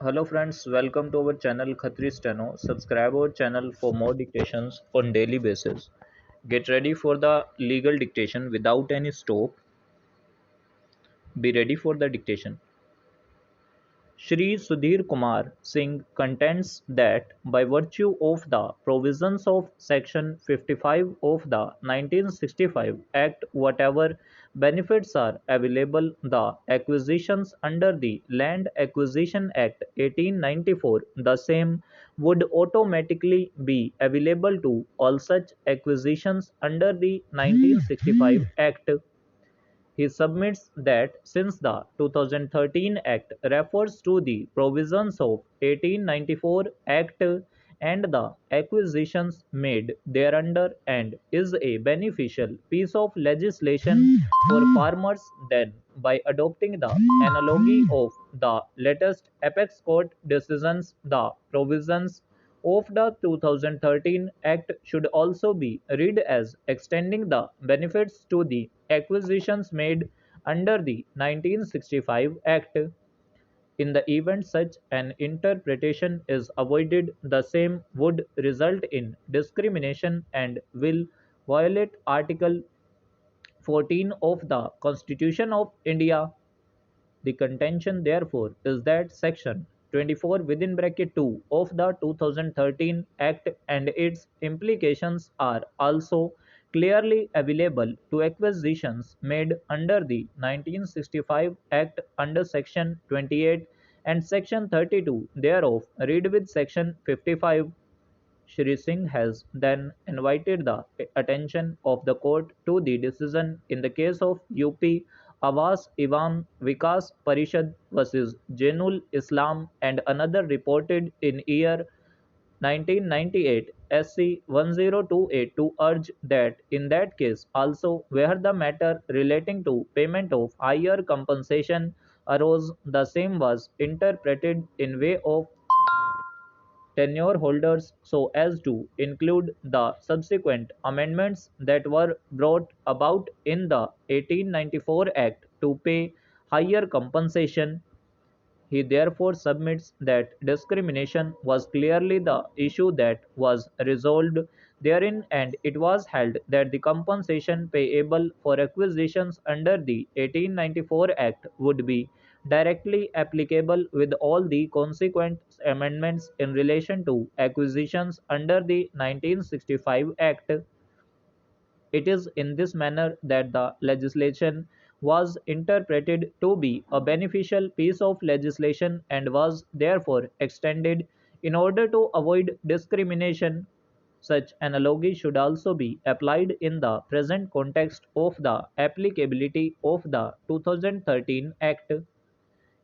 Hello friends, welcome to our channel Khatri Steno. Subscribe our channel for more dictations on daily basis. Get ready for the legal dictation without any stop. Be ready for the dictation. Shri Sudhir Kumar Singh contends that by virtue of the provisions of Section 55 of the 1965 Act, whatever benefits are available, the acquisitions under the Land Acquisition Act 1894, the same would automatically be available to all such acquisitions under the 1965 Act. He submits that since the 2013 Act refers to the provisions of 1894 Act and the acquisitions made thereunder and is a beneficial piece of legislation for farmers, then by adopting the analogy of the latest apex court decisions, the provisions of the 2013 Act should also be read as extending the benefits to the acquisitions made under the 1965 Act. In the event such an interpretation is avoided, the same would result in discrimination and will violate Article 14 of the Constitution of India. The contention, therefore, is that Section 24 within bracket 2 of the 2013 Act and its implications are also clearly available to acquisitions made under the 1965 Act under Section 28 and Section 32 thereof, read with Section 55. Shri Singh has then invited the attention of the court to the decision in the case of UP Awas Ivam Vikas Parishad versus Jainul Islam and another reported in year 1998 SC 10282 to urge that in that case also where the matter relating to payment of higher compensation arose, the same was interpreted in way of tenure holders so as to include the subsequent amendments that were brought about in the 1894 Act to pay higher compensation. He therefore submits that discrimination was clearly the issue that was resolved therein, and it was held that the compensation payable for acquisitions under the 1894 Act would be directly applicable with all the consequent amendments in relation to acquisitions under the 1965 Act. It is in this manner that the legislation was interpreted to be a beneficial piece of legislation and was therefore extended in order to avoid discrimination. Such analogy should also be applied in the present context of the applicability of the 2013 Act.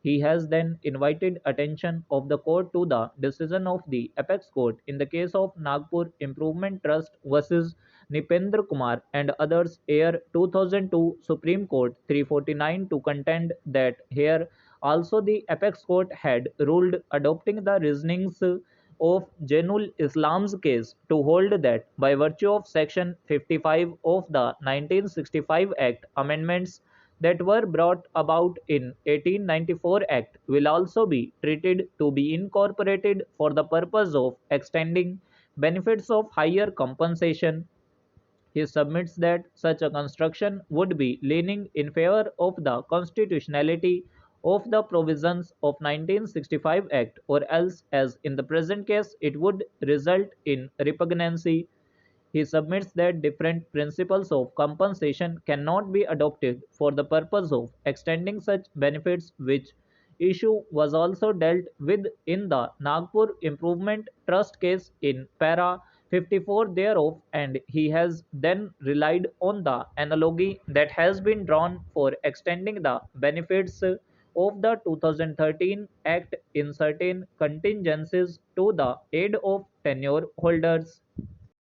He has then invited attention of the court to the decision of the apex court in the case of Nagpur Improvement Trust versus Nipendra Kumar and others, Air 2002, Supreme Court 349, to contend that here also the apex court had ruled adopting the reasonings of Jainul Islam's case to hold that by virtue of Section 55 of the 1965 Act, amendments that were brought about in 1894 Act will also be treated to be incorporated for the purpose of extending benefits of higher compensation. He submits that such a construction would be leaning in favor of the constitutionality of the provisions of 1965 Act, or else, as in the present case, it would result in repugnancy. He submits that different principles of compensation cannot be adopted for the purpose of extending such benefits, which issue was also dealt with in the Nagpur Improvement Trust case in para 54 thereof, and he has then relied on the analogy that has been drawn for extending the benefits of the 2013 Act in certain contingencies to the aid of tenure holders.